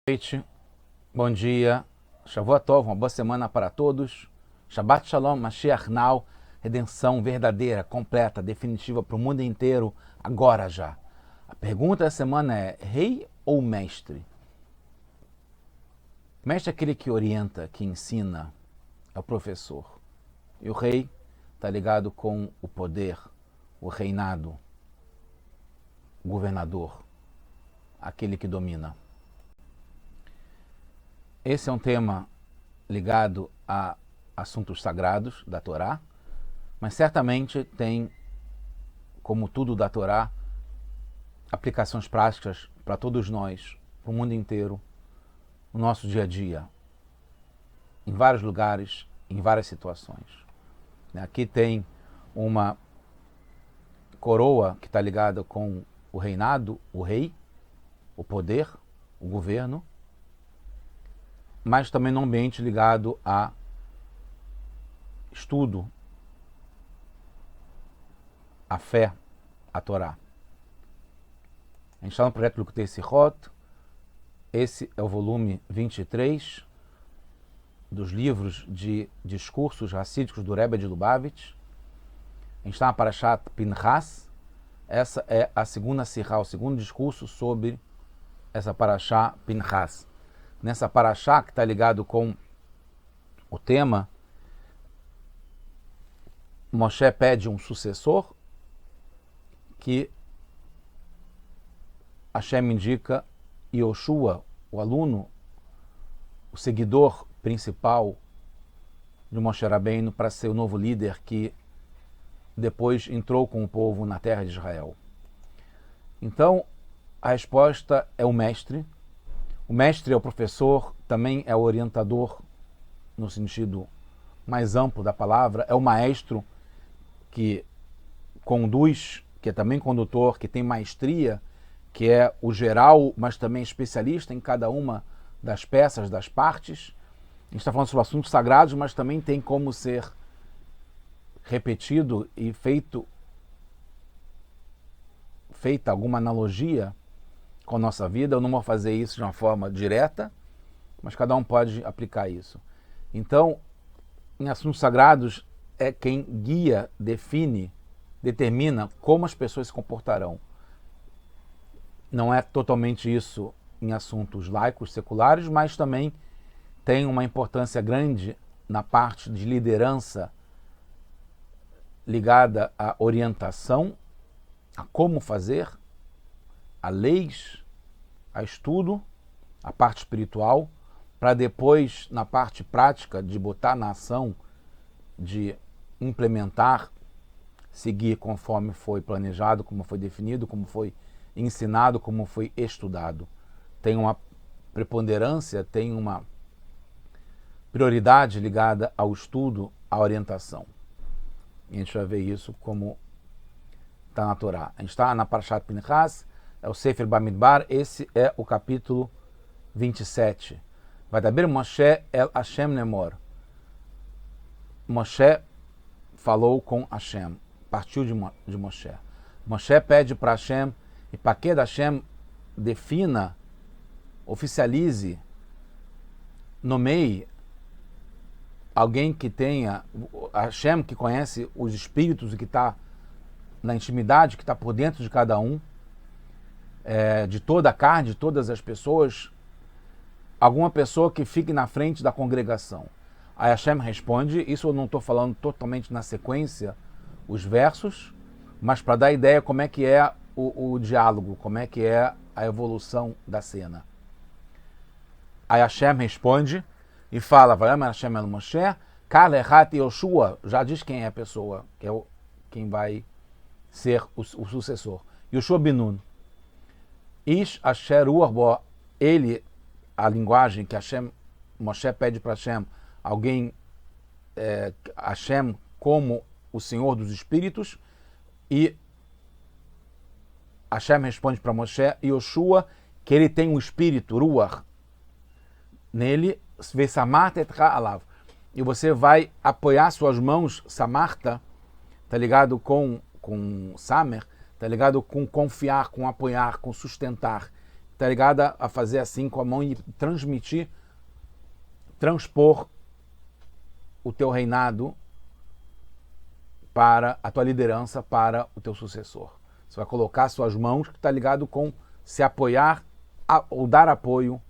Noite, bom dia, Shavua Tov, uma boa semana para todos. Shabbat Shalom, Mashiach Now, redenção verdadeira, completa, definitiva para o mundo inteiro, agora já. A pergunta da semana é: rei ou mestre? Mestre é aquele que orienta, que ensina, é o professor. E o rei está ligado com o poder, o reinado, o governador, aquele que domina. Esse é um tema ligado a assuntos sagrados da Torá, mas certamente tem, como tudo da Torá, aplicações práticas para todos nós, para o mundo inteiro, no nosso dia a dia, em vários lugares, em várias situações. Aqui tem uma coroa que está ligada com o reinado, o rei, o poder, o governo, mas também num ambiente ligado a estudo, a fé, a Torá. A gente está no projeto Likutei Sichot. Esse é o volume 23 dos livros de discursos racídicos do Rebbe de Lubavitch. A gente está na Parashat Pinchas. Essa é a segunda sirá, o segundo discurso sobre essa Parashat Pinchas. Nessa Parashat, que está ligado com o tema, Moshe pede um sucessor que Hashem indica Yoshua, o aluno, o seguidor principal de Moshe Rabbeinu, para ser o novo líder que depois entrou com o povo na terra de Israel. Então, a resposta é o mestre. O mestre é o professor, também é o orientador, no sentido mais amplo da palavra, é o maestro que conduz, que é também condutor, que tem maestria, que é o geral, mas também especialista em cada uma das peças, das partes. A gente está falando sobre assuntos sagrados, mas também tem como ser repetido e feita alguma analogia com a nossa vida. Eu não vou fazer isso de uma forma direta, mas cada um pode aplicar isso. Então, em assuntos sagrados, é quem guia, define, determina como as pessoas se comportarão. Não é totalmente isso em assuntos laicos, seculares, mas também tem uma importância grande na parte de liderança ligada à orientação, a como fazer, a leis, a estudo, a parte espiritual, para depois, na parte prática, de botar na ação, de implementar, seguir conforme foi planejado, como foi definido, como foi ensinado, como foi estudado. Tem uma preponderância, tem uma prioridade ligada ao estudo, à orientação. E a gente vai ver isso como está na Torá. A gente está na Parashat Pinchas, é o Sefer Bamidbar, esse é o capítulo 27. Vadaber Moshe el Hashem Lemor. Moshe falou com Hashem, partiu de Moshe. Moshe pede para Hashem, e para que Hashem defina, oficialize, nomeie alguém que tenha, Hashem que conhece os espíritos e que está na intimidade, que está por dentro de cada um, de toda a carne, de todas as pessoas, alguma pessoa que fique na frente da congregação. Aí Hashem responde, isso eu não estou falando totalmente na sequência, os versos, mas para dar ideia como é que é o diálogo, como é que é a evolução da cena. Aí Hashem responde e fala, Vayamar Hashem el Moshe, Kal Echat Yoshua, já diz quem é a pessoa, que é quem vai ser o sucessor. Yoshua Binun. Ish Asher Uarbo, ele, a linguagem que Moshe pede para Hashem, alguém, Hashem como o Senhor dos Espíritos, e Hashem responde para Moshe, Yoshua, que ele tem um espírito, Ruach, nele, alav, e você vai apoiar suas mãos, Samarta, tá ligado com Samer, tá ligado com confiar, com apoiar, com sustentar, está ligada a fazer assim com a mão e transpor o teu reinado para a tua liderança, para o teu sucessor. Você vai colocar suas mãos, que está ligado com se apoiar ou dar apoio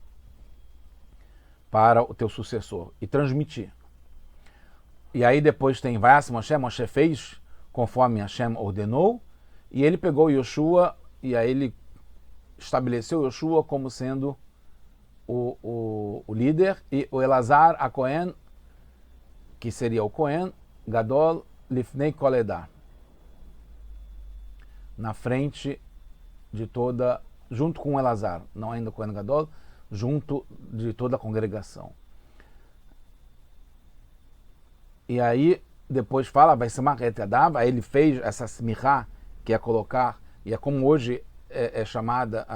para o teu sucessor e transmitir. E aí depois tem Vayas Moshe fez conforme Hashem ordenou, e ele pegou Yoshua, e aí ele estabeleceu Yoshua como sendo o líder, e o Elazar a Cohen, que seria o Cohen, Gadol Lifnei Koledah, na frente de toda, junto com o Elazar, não ainda Cohen Gadol, junto de toda a congregação. E aí, depois fala, vai ser Marretadav, aí ele fez essa smichá, que é colocar, e é como hoje é chamada,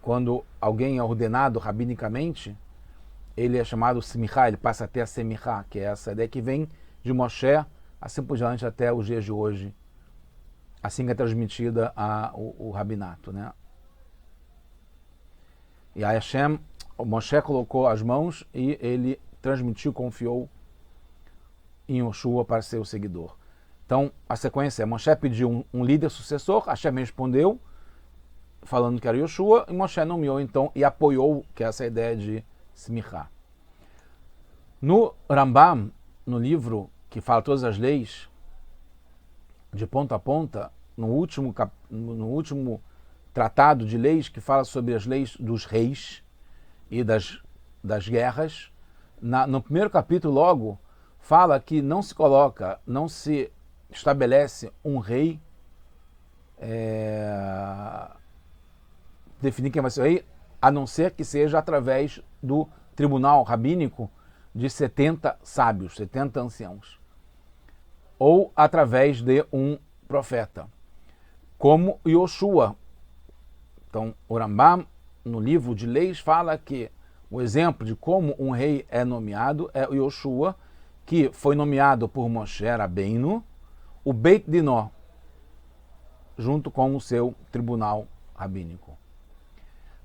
quando alguém é ordenado rabinicamente, ele é chamado smichá, ele passa a ter a semichá, que é essa ideia que vem de Moshe, assim por diante até os dias de hoje, assim que é transmitida o rabinato, né? E aí o Moshe colocou as mãos e ele transmitiu, confiou em Yoshua para ser o seguidor. Então, a sequência é, Moshe pediu um líder sucessor, Hashem respondeu, falando que era Yoshua, e Moshe nomeou então e apoiou, que é essa ideia de smichá. No Rambam, no livro que fala todas as leis, de ponta a ponta, no último tratado de leis, que fala sobre as leis dos reis e das guerras, no primeiro capítulo logo, fala que não se estabelece um rei, definir quem vai ser o rei, a não ser que seja através do tribunal rabínico de 70 sábios, 70 anciãos, ou através de um profeta, como Yoshua. Então, o Rambam, no livro de leis, fala que o exemplo de como um rei é nomeado é o Yoshua, que foi nomeado por Moshe Rabbeinu, o Beit Dinó, junto com o seu tribunal rabínico.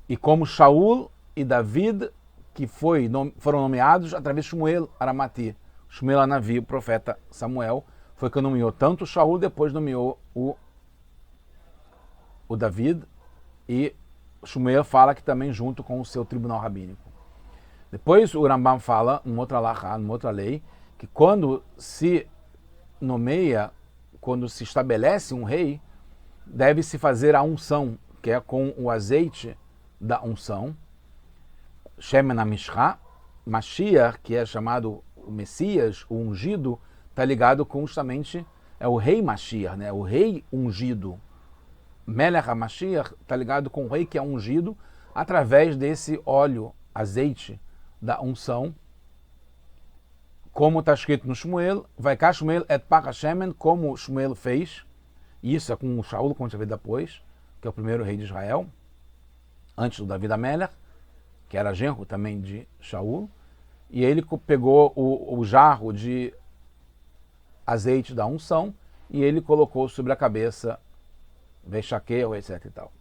E como Shaul e David, que foram nomeados através de Shmuel Aramati. Shmuel Anavi, o profeta Samuel, foi que nomeou tanto Shaul, depois nomeou o David, e Shmuel fala que também junto com o seu tribunal rabínico. Depois o Rambam fala, numa outra lei, que quando se nomeia, quando se estabelece um rei, deve-se fazer a unção, que é com o azeite da unção, Shemen HaMishcha, Mashiach, que é chamado o Messias, o ungido, está ligado com justamente, é o rei Mashiach, né? O rei ungido. Melech HaMashiach está ligado com o rei que é ungido através desse óleo, azeite da unção, como está escrito no Shmuel, vai cá Shmuel et Pach Hashemen, como Shmuel fez, isso é com o Shaul, como a gente vai ver depois, que é o primeiro rei de Israel, antes do David Amelech, que era genro também de Shaul, e ele pegou o jarro de azeite da unção e ele colocou sobre a cabeça Veshaqueu, etc. e tal.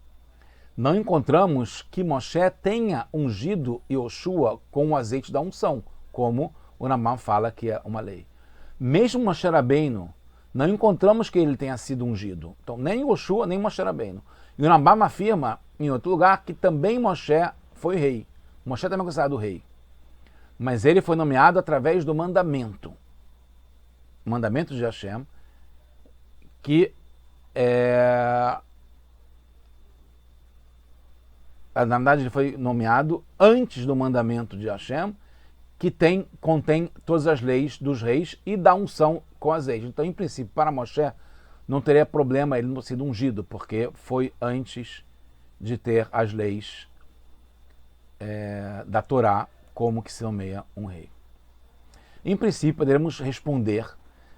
Não encontramos que Moshe tenha ungido Yoshua com o azeite da unção, como o Rambam fala que é uma lei. Mesmo Moshe Rabbeinu, não encontramos que ele tenha sido ungido. Então, nem Yoshua, nem Moshe Rabbeinu. E o Rambam afirma, em outro lugar, que também Moshe foi rei. Moshe também é considerado rei. Mas ele foi nomeado através do mandamento. O mandamento de Hashem, que na verdade ele foi nomeado antes do mandamento de Hashem, que contém todas as leis dos reis e da unção com azeite. Então, em princípio, para Moshe não teria problema ele não ter sido ungido, porque foi antes de ter as leis da Torá, como que se nomeia um rei. Em princípio, poderemos responder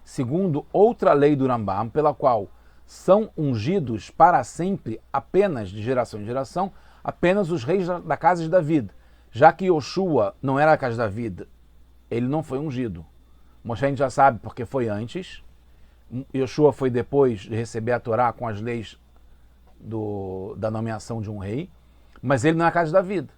segundo outra lei do Rambam, pela qual são ungidos para sempre, apenas de geração em geração, apenas os reis da casa de David. Já que Yoshua não era a casa de David, ele não foi ungido. Moshe a gente já sabe porque foi antes. Yoshua foi depois de receber a Torá com as leis da nomeação de um rei. mas ele não é a casa da vida.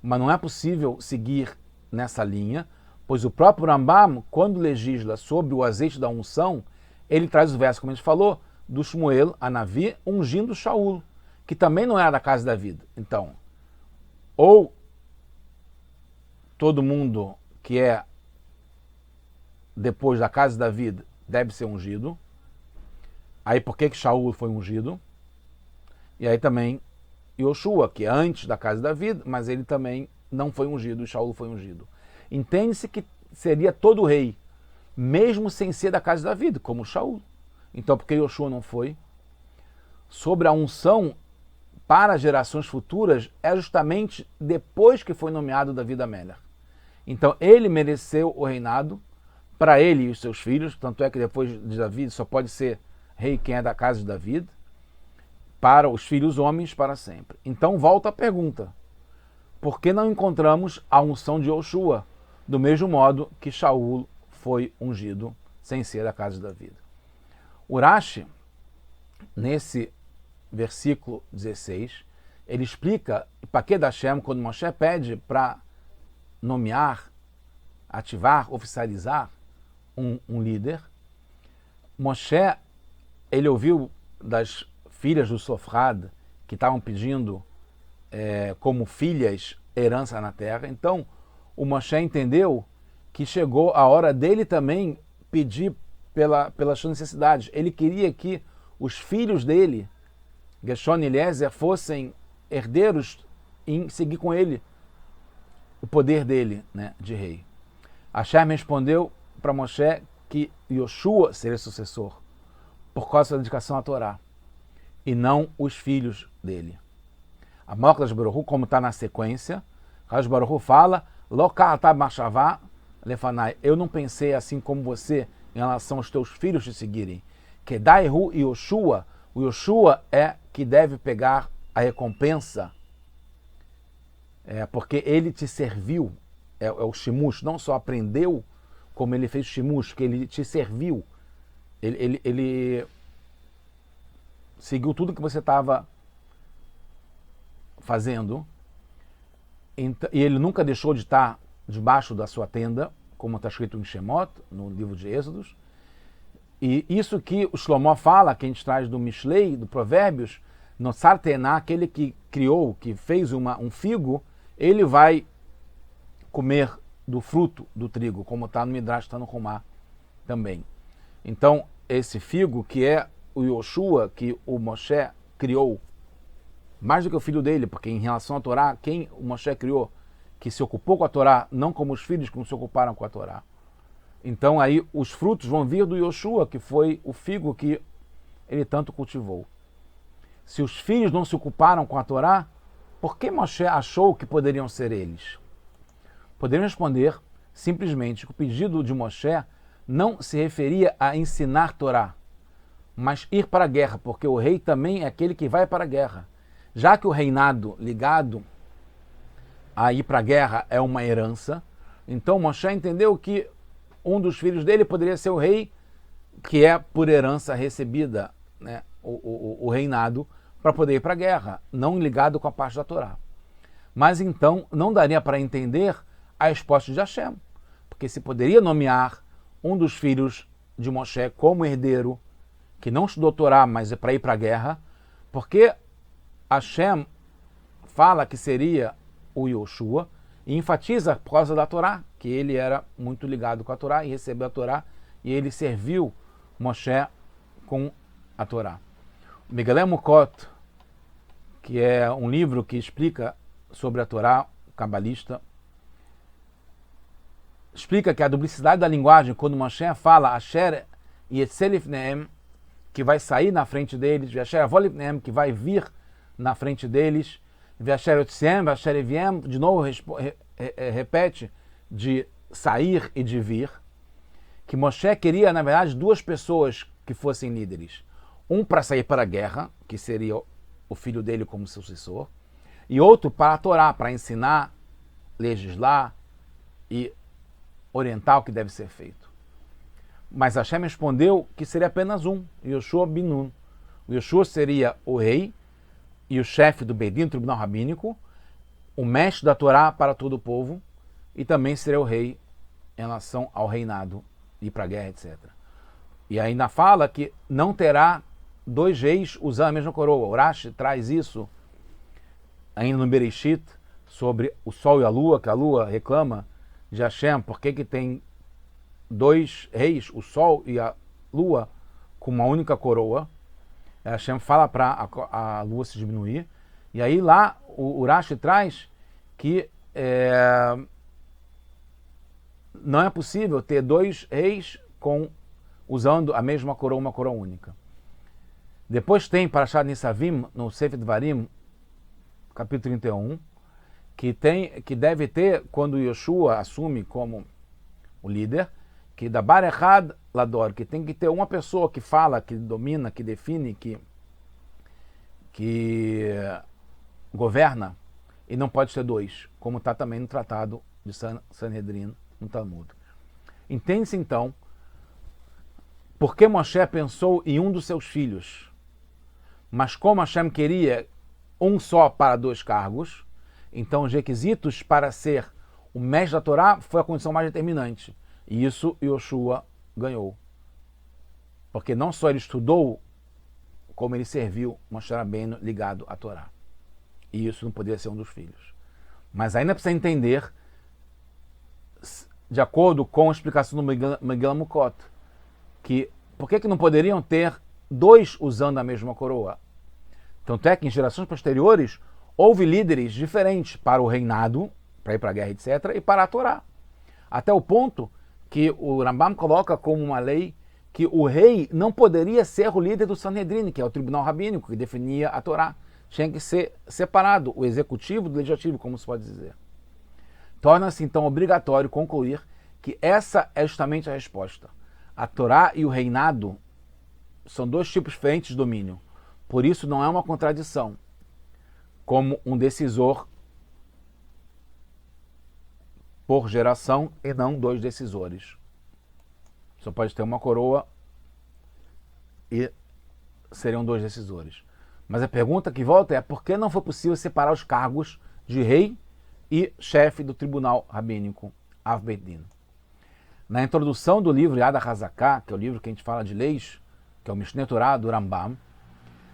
Mas não é possível seguir nessa linha, pois o próprio Rambam, quando legisla sobre o azeite da unção, ele traz o verso, como a gente falou, do Shmuel, Anavi, ungindo Shaul, que também não era da casa da vida. Então, ou todo mundo que é depois da casa da vida deve ser ungido. Aí por que Shaul foi ungido? E aí também Yoshua, que é antes da casa da vida, mas ele também não foi ungido, e Shaul foi ungido. Entende-se que seria todo rei, mesmo sem ser da casa da vida, como Shaul. Então por que Yoshua não foi? Sobre a unção para gerações futuras é justamente depois que foi nomeado Davi Amelech. Então ele mereceu o reinado para ele e os seus filhos, tanto é que depois de Davi só pode ser rei quem é da casa de Davi, para os filhos homens para sempre. Então volta a pergunta, por que não encontramos a unção de Yoshua, do mesmo modo que Shaul foi ungido sem ser da casa de Davi? Urashi, nesse versículo 16, ele explica para que Hashem, quando Moshe pede para nomear, ativar, oficializar um líder, Moshe, ele ouviu das filhas do Sofrad, que estavam pedindo como filhas herança na terra. Então, o Moshe entendeu que chegou a hora dele também pedir pelas suas necessidades. Ele queria que os filhos dele, Gershon e Eliezer, fossem herdeiros em seguir com ele o poder dele, né, de rei. Hashem respondeu para Moshe que Yoshua seria sucessor por causa da dedicação à Torá e não os filhos dele. A Malach Baruch Hu, como está na sequência, Kadosh Baruch Hu fala: Lo ka'ata machshavah lefanai. Eu não pensei assim como você em relação aos teus filhos te seguirem. Kedaihu e Yoshua. O Yoshua é que deve pegar a recompensa, porque ele te serviu. É o shimush, não só aprendeu, como ele fez o shimush, que ele te serviu. Ele seguiu tudo que você estava fazendo, e ele nunca deixou de estar debaixo da sua tenda, como está escrito em Shemot, no livro de Êxodos. E isso que o Shlomo fala, que a gente traz do Mishlei, do Provérbios, no Sartená, aquele que criou, que fez um figo, ele vai comer do fruto do trigo, como está no Midrash, está no Romá também. Então, esse figo, que é o Yoshua, que o Moshe criou, mais do que o filho dele, porque em relação à Torá, quem o Moshe criou, que se ocupou com a Torá, não como os filhos que não se ocuparam com a Torá. Então aí os frutos vão vir do Yoshua, que foi o figo que ele tanto cultivou. Se os filhos não se ocuparam com a Torá, por que Moshe achou que poderiam ser eles? Podemos responder simplesmente que o pedido de Moshe não se referia a ensinar Torá, mas ir para a guerra, porque o rei também é aquele que vai para a guerra. Já que o reinado ligado a ir para a guerra é uma herança, então Moshe entendeu que um dos filhos dele poderia ser o rei, que é por herança recebida, né, o reinado, para poder ir para a guerra, não ligado com a parte da Torá. Mas então não daria para entender a resposta de Hashem, porque se poderia nomear um dos filhos de Moshe como herdeiro, que não estudou Torá, mas é para ir para a guerra, porque Hashem fala que seria o Yoshua e enfatiza por causa da Torá, que ele era muito ligado com a Torá e recebeu a Torá, e ele serviu Moshe com a Torá. O Megaleh Mukot, que é um livro que explica sobre a Torá, cabalista, explica que a duplicidade da linguagem, quando Moshe fala Asher Yetzelifneem, que vai sair na frente deles, Asher Avolifneem, que vai vir na frente deles, Asher Yotziem, Asher Eviem, de novo repete, de sair e de vir, que Moshe queria, na verdade, duas pessoas que fossem líderes. Um para sair para a guerra, que seria o filho dele como sucessor, e outro para a Torá, para ensinar, legislar e orientar o que deve ser feito. Mas Hashem respondeu que seria apenas um, Yoshua bin Nun. O Yoshua seria o rei, e o chefe do Bedin, tribunal rabínico, o mestre da Torá para todo o povo, e também seria o rei em relação ao reinado, ir para a guerra, etc. E ainda fala que não terá dois reis usando a mesma coroa. O Rashi traz isso ainda no Bereshit, sobre o sol e a lua, que a lua reclama de Hashem, por que tem dois reis, o sol e a lua, com uma única coroa. Hashem fala para a lua se diminuir. E aí lá o Rashi traz que não é possível ter dois reis usando a mesma coroa, uma coroa única. Depois tem Parashat Nisavim, no Sefer Dvarim, capítulo 31, que deve ter, quando Yoshua assume como o líder, que da Bar Echad Lador, que tem que ter uma pessoa que fala, que domina, que define, que governa, e não pode ser dois, como está também no tratado de Sanhedrin, no Talmud. Entende-se então por que Moshe pensou em um dos seus filhos, mas como Hashem queria um só para dois cargos, então os requisitos para ser o mestre da Torá foi a condição mais determinante. E isso Yoshua ganhou. Porque não só ele estudou, como ele serviu Moshe Rabbeinu ligado à Torá. E isso não poderia ser um dos filhos. Mas ainda precisa entender, de acordo com a explicação do Miguel Mukot, que por que não poderiam ter dois usando a mesma coroa? Tanto é que em gerações posteriores houve líderes diferentes para o reinado, para ir para a guerra, etc., e para a Torá. Até o ponto que o Rambam coloca como uma lei que o rei não poderia ser o líder do Sanhedrin, que é o tribunal rabínico que definia a Torá. Tinha que ser separado o executivo do legislativo, como se pode dizer. Torna-se então obrigatório concluir que essa é justamente a resposta. A Torá e o reinado são dois tipos diferentes de domínio. Por isso não é uma contradição, como um decisor por geração e não dois decisores. Só pode ter uma coroa e seriam dois decisores. Mas a pergunta que volta é por que não foi possível separar os cargos de rei e chefe do tribunal rabínico, Av Beit Din? Na introdução do livro Yad HaZaká, que é o livro que a gente fala de leis, que é o Mishneh Torah do Rambam,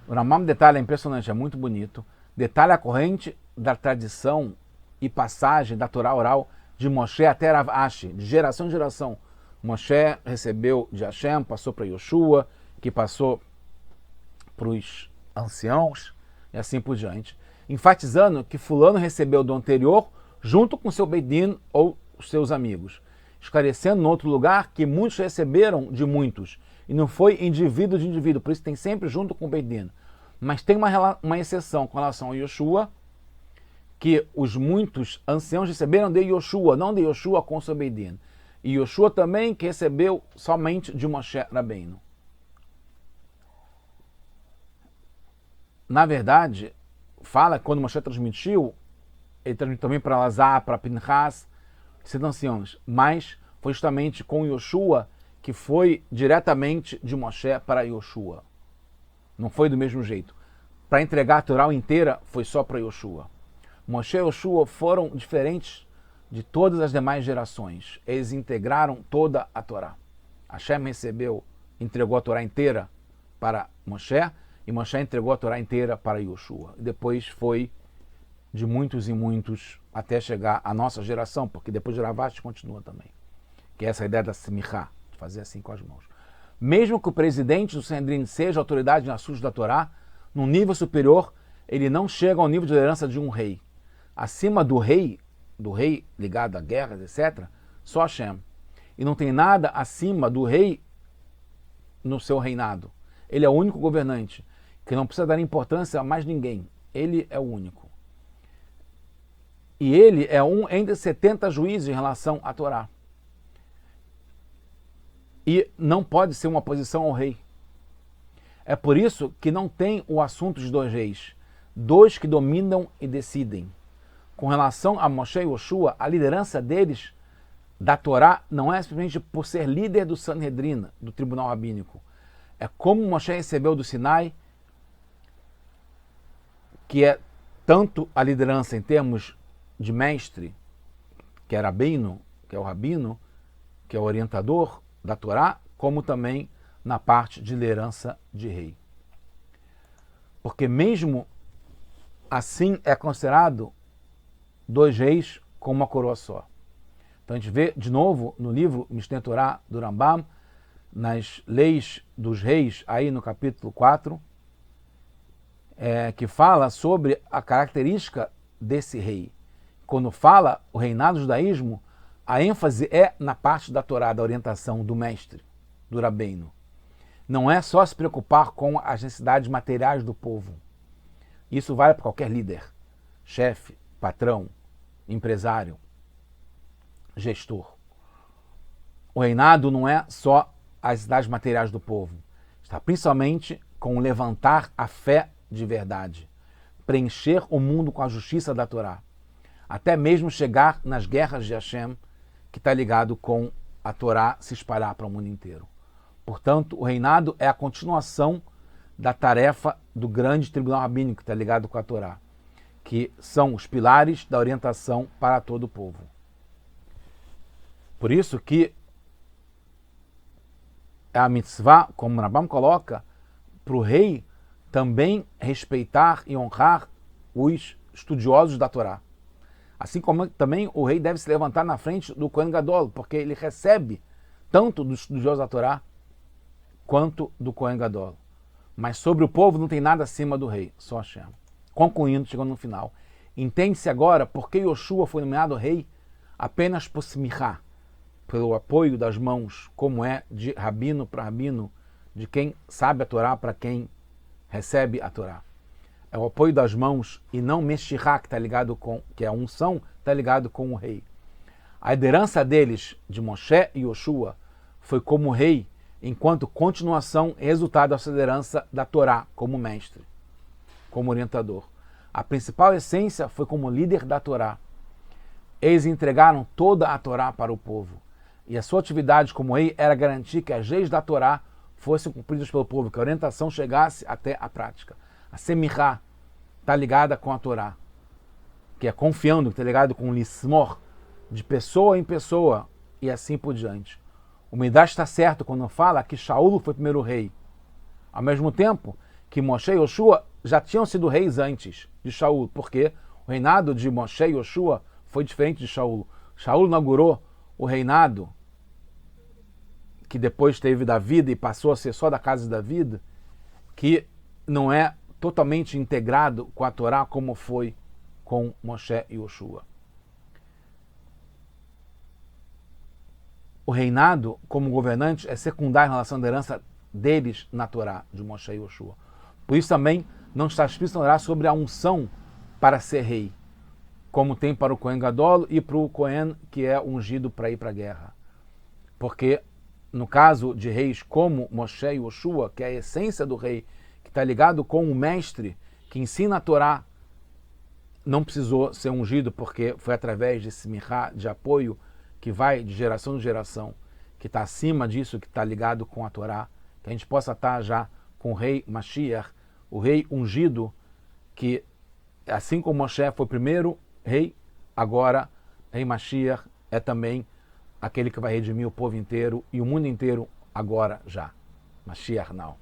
o Rambam detalha, é impressionante, é muito bonito, detalha a corrente da tradição e passagem da Torá oral de Moshe até Rav Ashi, de geração em geração. Moshe recebeu de Hashem, passou para Yoshua, que passou para os anciãos, e assim por diante, enfatizando que fulano recebeu do anterior junto com seu Beit Din ou os seus amigos, esclarecendo no outro lugar que muitos receberam de muitos, e não foi indivíduo de indivíduo, por isso tem sempre junto com o Beit Din. Mas tem uma exceção com relação a Yoshua, que os muitos anciãos receberam de Yoshua, não de Yoshua com seu Beit Din. E Yoshua também que recebeu somente de Moshe Rabbeinu. Na verdade, fala que quando Moshe transmitiu, ele transmitiu também para Lazar, para Pinchas, que são anciãos, mas foi justamente com Yoshua que foi diretamente de Moshe para Yoshua. Não foi do mesmo jeito. Para entregar a Torá inteira, foi só para Yoshua. Moshe e Yoshua foram diferentes de todas as demais gerações. Eles integraram toda a Torá. Hashem entregou a Torá inteira para Moshe, e Moshe entregou a Torá inteira para Yoshua. E depois foi de muitos e muitos até chegar à nossa geração, porque depois de Rav Ashi continua também. Que é essa ideia da semichá, de fazer assim com as mãos. Mesmo que o presidente do Sanhedrin seja autoridade na assuntos da Torá, num nível superior, ele não chega ao nível de liderança de um rei. Acima do rei ligado a guerras, etc., só Hashem. E não tem nada acima do rei no seu reinado. Ele é o único governante, que não precisa dar importância a mais ninguém. Ele é o único. E ele é um entre 70 juízes em relação à Torá. E não pode ser uma oposição ao rei. É por isso que não tem o assunto de dois reis, dois que dominam e decidem. Com relação a Moshe e Yoshua, a liderança deles da Torá não é simplesmente por ser líder do Sanhedrin, do tribunal rabínico. É como Moshe recebeu do Sinai, que é tanto a liderança em termos de mestre, que é rabino, que é o rabino, que é o orientador da Torá, como também na parte de liderança de rei. Porque mesmo assim é considerado 2 reis com uma coroa só. Então a gente vê de novo no livro Mishneh Torah do Rambam, nas leis dos reis, aí no capítulo 4, que fala sobre a característica desse rei. Quando fala o reinado do judaísmo, a ênfase é na parte da Torá, da orientação do mestre, do rabino. Não é só se preocupar com as necessidades materiais do povo. Isso vale para qualquer líder, chefe, patrão, empresário, gestor. O reinado não é só as necessidades materiais do povo. Está principalmente com levantar a fé de verdade, preencher o mundo com a justiça da Torá, até mesmo chegar nas guerras de Hashem, que está ligado com a Torá se espalhar para o mundo inteiro. Portanto, o reinado é a continuação da tarefa do grande tribunal rabínico, que está ligado com a Torá, que são os pilares da orientação para todo o povo. Por isso que é a mitzvah, como o Rambam coloca, para o rei também respeitar e honrar os estudiosos da Torá. Assim como também o rei deve se levantar na frente do Kohen Gadol, porque ele recebe tanto dos estudiosos da Torá quanto do Kohen Gadol. Mas sobre o povo não tem nada acima do rei, só Hashem. Concluindo, chegando no final, entende-se agora por que Yoshua foi nomeado rei apenas por smichá, pelo apoio das mãos, como é de rabino para rabino, de quem sabe a Torá para quem recebe a Torá. É o apoio das mãos e não meshirá, que está ligado com, que é a unção, está ligado com o rei. A liderança deles, de Moshe e Yoshua, foi como rei, enquanto continuação e resultado dessa liderança da Torá, como mestre, como orientador. A principal essência foi como líder da Torá. Eles entregaram toda a Torá para o povo. E a sua atividade como rei era garantir que as leis da Torá fossem cumpridas pelo povo, que a orientação chegasse até a prática. A Semirá está ligada com a Torá, que é confiando, que está ligado com o Lismor, de pessoa em pessoa, e assim por diante. O Midrash está certo quando fala que Shaul foi o primeiro rei. Ao mesmo tempo que Moshe e Yoshua já tinham sido reis antes de Shaul, porque o reinado de Moshe e Yoshua foi diferente de Shaul. Shaul inaugurou o reinado que depois teve David e passou a ser só da casa de David, que não é totalmente integrado com a Torá como foi com Moshe e Yoshua. O reinado, como governante, é secundário em relação à herança deles na Torá, de Moshe e Yoshua. Por isso também não está escrito na Torá sobre a unção para ser rei, como tem para o Kohen Gadol e para o Kohen que é ungido para ir para a guerra. Porque no caso de reis como Moshe e Yoshua, que é a essência do rei, que está ligado com o mestre que ensina a Torá, não precisou ser ungido porque foi através de smirá, de apoio, que vai de geração em geração, que está acima disso, que está ligado com a Torá, que a gente possa estar já com o rei Mashiach, o rei ungido, que assim como Moshe foi o primeiro rei, agora rei Mashiach é também aquele que vai redimir o povo inteiro e o mundo inteiro agora já. Mashiach now.